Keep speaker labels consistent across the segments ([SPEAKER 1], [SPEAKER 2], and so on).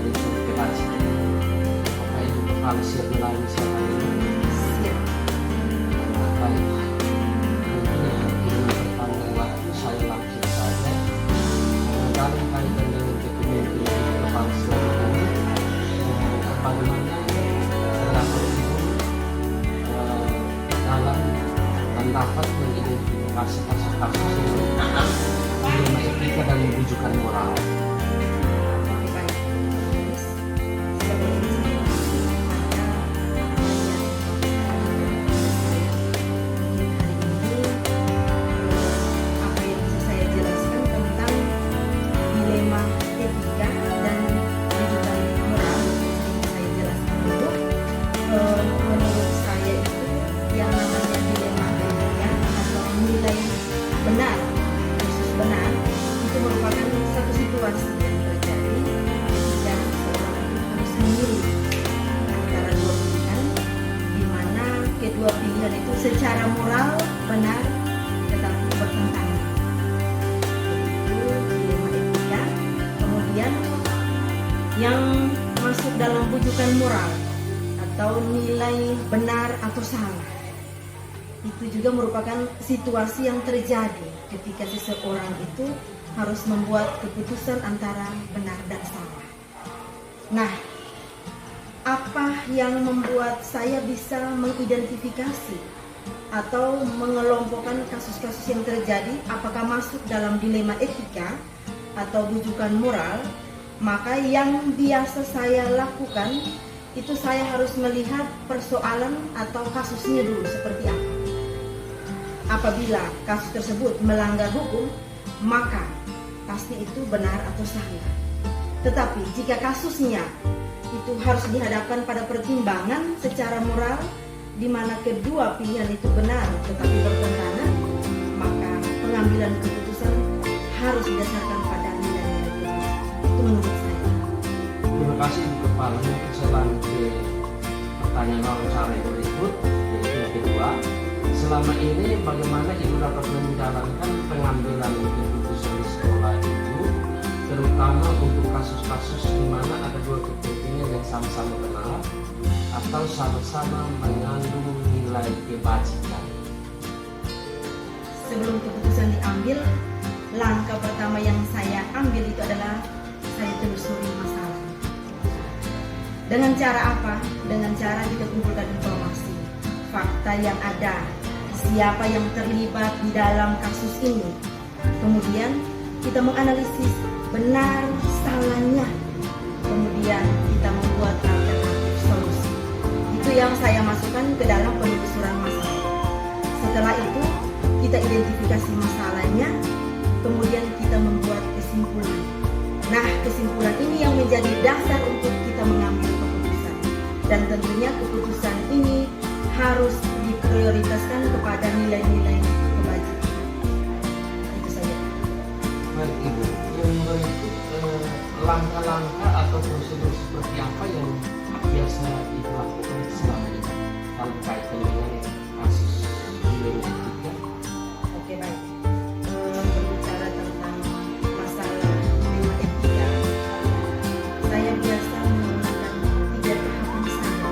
[SPEAKER 1] itu kebajikan. Apakah Ibu Kepala siap melalui siapa ini?
[SPEAKER 2] Siap.
[SPEAKER 1] Baik, tentunya Ibu bertanggung waktu saya langsung saja dalam kaitan dengan kepemimpinan Ibu Kepala siapa ini, bagaimana terdapat Ibu dalam pendapat mengidentifikasi kasus-kasus yang dilema etika dan rujukan moral.
[SPEAKER 2] Oke, baik. Terus, sebagai apa yang bisa saya jelaskan tentang dilema etika dan rujukan moral yang saya jelaskan itu, menurut saya itu yang namanya dilema etika atau nilai benar versus benar itu merupakan satu situasi yang terjadi ketika seorang itu harus memilih antara dua pilihan, di mana kedua pilihan itu secara moral benar tetapi bertentangan. Itu dilema etika. Kemudian yang masuk dalam rujukan moral atau nilai benar atau salah, itu juga merupakan situasi yang terjadi ketika seseorang itu harus membuat keputusan antara benar dan salah. Nah, apa yang membuat saya bisa mengidentifikasi atau mengelompokkan kasus-kasus yang terjadi apakah masuk dalam dilema etika atau rujukan moral? Maka yang biasa saya lakukan itu saya harus melihat persoalan atau kasusnya dulu seperti apa. Apabila kasus tersebut melanggar hukum, maka pasti itu benar atau salah. Tetapi jika kasusnya itu harus dihadapkan pada pertimbangan secara moral, di mana kedua pilihan itu benar tetapi bertentangan, maka pengambilan keputusan harus didasarkan pada nilai-nilai benar. Itu menurut saya.
[SPEAKER 1] Terima kasih Ibu Kepala. Mungkin saya lanjut ke pertanyaan wawancara yang berikut, yaitu yang kedua. Selama ini bagaimana Ibu dapat menjalankan pengambilan keputusan di sekolah Ibu, terutama untuk kasus-kasus di mana ada dua kepentingan yang sama-sama benar atau sama-sama mengandung nilai kebajikan?
[SPEAKER 2] Sebelum keputusan diambil, langkah pertama yang saya ambil itu adalah saya telusuri masalah. Dengan cara apa? Dengan cara kita kumpulkan informasi, fakta yang ada, siapa yang terlibat di dalam kasus ini. Kemudian kita menganalisis benar salahnya. Kemudian kita membuat alternatif solusi. Itu yang saya masukkan ke dalam penelusuran masalah. Setelah itu kita identifikasi masalahnya, kemudian kita membuat kesimpulan. Nah, kesimpulan ini yang menjadi dasar untuk kita mengambil keputusan. Dan tentunya keputusan ini harus diprioritaskan kepada nilai-nilai kebajikan. Itu saja.
[SPEAKER 1] Baik Ibu, yang berikut langkah-langkah atau prosedur seperti apa yang biasa Ibu lakukan selama ini dalam kaitan dengan kasus dilema etika?
[SPEAKER 2] Oke, baik. Berbicara tentang masalah dilema etika, saya biasa menggunakan 3 tahapan saya.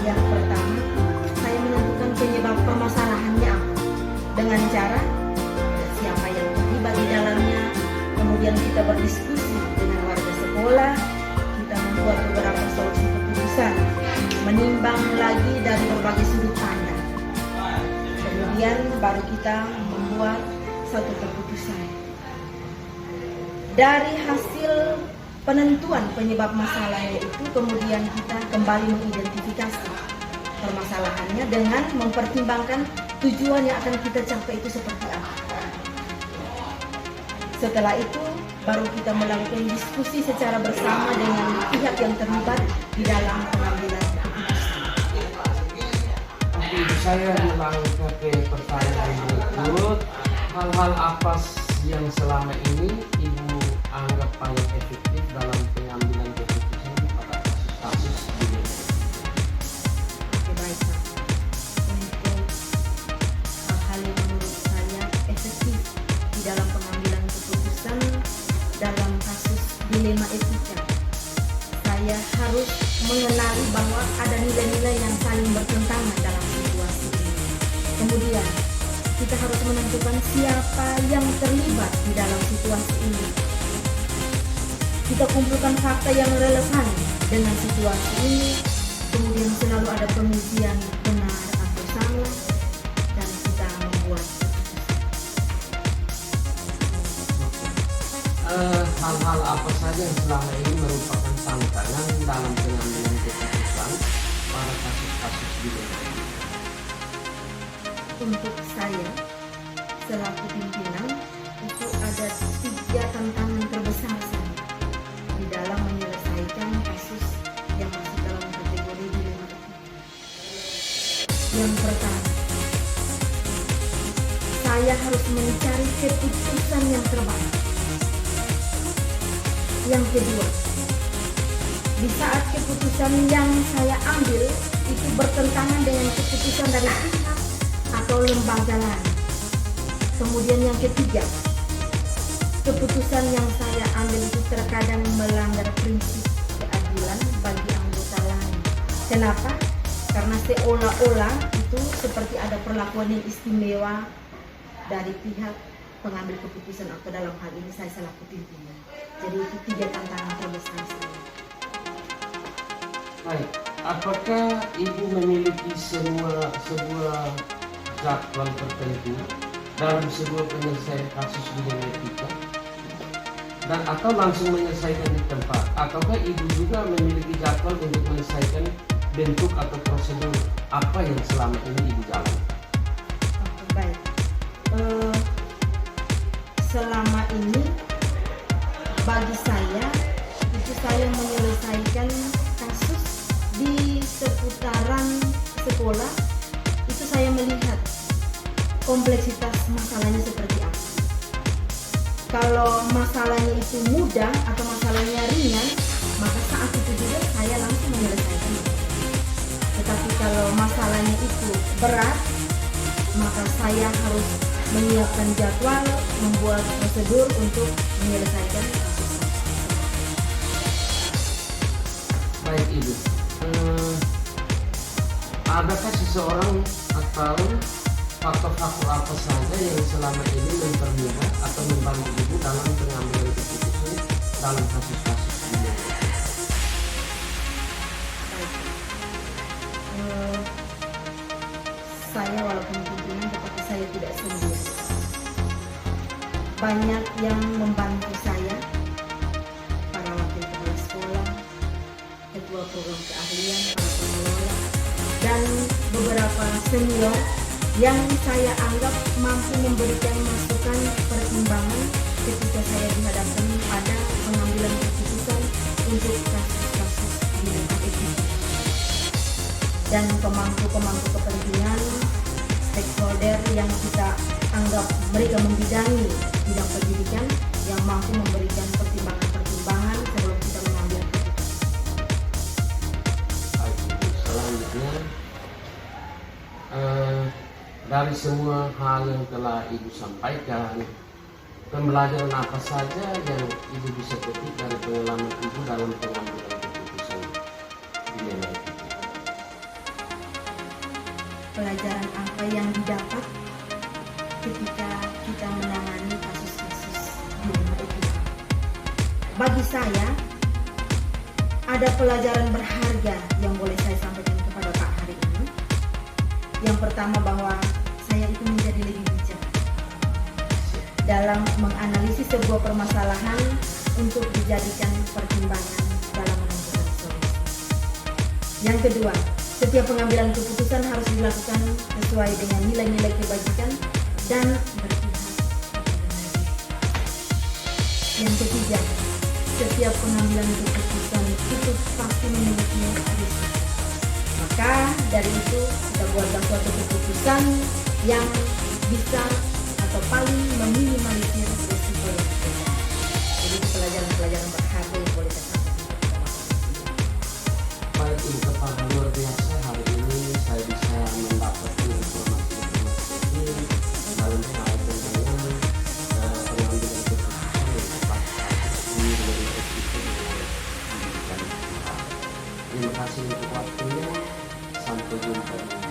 [SPEAKER 2] Yang pertama, saya menentukan penyebab permasalahannya apa. Dengan cara siapa yang terlibat di dalamnya, kemudian kita berdiskusi dengan warga sekolah, kita membuat beberapa solusi keputusan, menimbang lagi dari berbagai sudut pandang. Kemudian baru kita membuat satu keputusan. Dari hasil penentuan penyebab masalahnya itu, kemudian kita kembali mengidentifikasi permasalahannya dengan mempertimbangkan tujuan yang akan kita capai itu seperti apa. Setelah itu baru kita melakukan diskusi secara bersama dengan pihak yang terlibat di dalam pengambilan keputusan.
[SPEAKER 1] Oke, saya melangkah ke pertanyaan berikut. Hal-hal apa yang selama ini Ibu anggap paling efektif dalam pengambilan keputusan pada kasus-kasus dilema?
[SPEAKER 2] Oke, baik, Pak. Untuk hal-hal yang menurut saya efektif di dalam pengambilan keputusan dalam kasus dilema etika saya harus mengenali bahwa ada nilai-nilai yang saling bertentangan dalam situasi ini. Kemudian, kita harus menentukan siapa yang terlibat di dalam situasi ini. Kita kumpulkan fakta yang relevan dengan situasi ini, kemudian selalu ada pembuktian benar atau salah, dan kita membuat
[SPEAKER 1] hal-hal apa saja yang selama ini merupakan tantangan dalam pengambilan keputusan pada kasus-kasus di daerah ini?
[SPEAKER 2] untuk saya selaku pimpinan itu ada 3 tantangan terbesar saya di dalam menyelesaikan kasus yang masuk dalam kategori dilema etika. Yang pertama, saya harus mencari keputusan yang terbaik. Yang kedua, di saat keputusan yang saya ambil itu bertentangan dengan keputusan dari pihak atau lembaga lain. Kemudian yang ketiga, keputusan yang saya ambil itu terkadang melanggar prinsip keadilan bagi anggota lain. Kenapa? Karena seolah-olah itu seperti ada perlakuan yang istimewa dari pihak pengambil keputusan atau dalam hal ini saya selaku pimpinan. Jadi itu 3 tantangan terbesar saya.
[SPEAKER 1] Baik, apakah Ibu memiliki sebuah jadwal tertentu dalam sebuah penyelesaian kasus bidang etika, dan atau langsung menyelesaikan di tempat, ataukah Ibu juga memiliki jadwal untuk menyelesaikan bentuk atau prosedur apa yang selama ini Ibu jalankan?
[SPEAKER 2] Oke, baik. Selama ini bagi saya itu saya menyelesaikan kasus di seputaran sekolah. Itu saya melihat kompleksitas masalahnya seperti apa. Kalau masalahnya itu mudah atau masalahnya ringan, maka saat itu juga saya langsung menyelesaikan. Tetapi kalau masalahnya itu berat, maka saya harus menyiapkan jadwal, membuat prosedur untuk menyelesaikan kasus.
[SPEAKER 1] Baik Ibu, adakah seseorang atau faktor-faktor apa saja yang selama ini mempermudah atau membantu Ibu dalam pengambilan keputusan dalam kasus-kasus ini?
[SPEAKER 2] Saya walaupun pimpinan tetapi saya tidak sendiri. Banyak yang membantu saya, para wakil kepala sekolah, ketua program keahlian, para pengelola, dan beberapa senior yang saya anggap mampu memberikan masukan pertimbangan ketika saya dihadapkan pada pengambilan keputusan untuk kasus-kasus di bidang etika. Dan pemangku-pemangku kepentingan, stakeholder yang kita anggap mereka membidangi bidang pendidikan yang mampu memberikan pertimbangan-pertimbangan sebelum kita mengambil keputusan.
[SPEAKER 1] Baik Ibu, selanjutnya dari semua hal yang telah Ibu sampaikan, pembelajaran apa saja yang Ibu bisa petik dari pengalaman Ibu dalam pengambilan keputusan di daerah etika?
[SPEAKER 2] Pelajaran apa yang didapat ketika kita menangani kasus-kasus dilema etika? Bagi saya, ada pelajaran berharga yang boleh saya sampaikan kepada Pak hari ini. Yang pertama, bahwa saya itu menjadi lebih bijak dalam menganalisis sebuah permasalahan untuk dijadikan pertimbangan dalam menentukan solusi. Yang kedua, setiap pengambilan keputusan harus dilakukan sesuai dengan nilai-nilai kebajikan dan berpihak pada manusia. Yang ketiga, setiap pengambilan keputusan itu pasti memiliki risiko. Maka dari itu kita buatlah suatu keputusan yang bisa atau paling meminimalisir risiko yang ada. Jadi itu pelajaran-pelajaran berharga yang boleh kita sampaikan kepada masyarakat.
[SPEAKER 1] Baik Ibu Kepala, luar biasa hari ini saya bisa mendapatkan informasi-informasi ini dalam kaitan dengan pengambilan keputusan yang tepat di dalam etika dengan pendidikan kita. Terima kasih untuk waktunya. Sampai jumpa.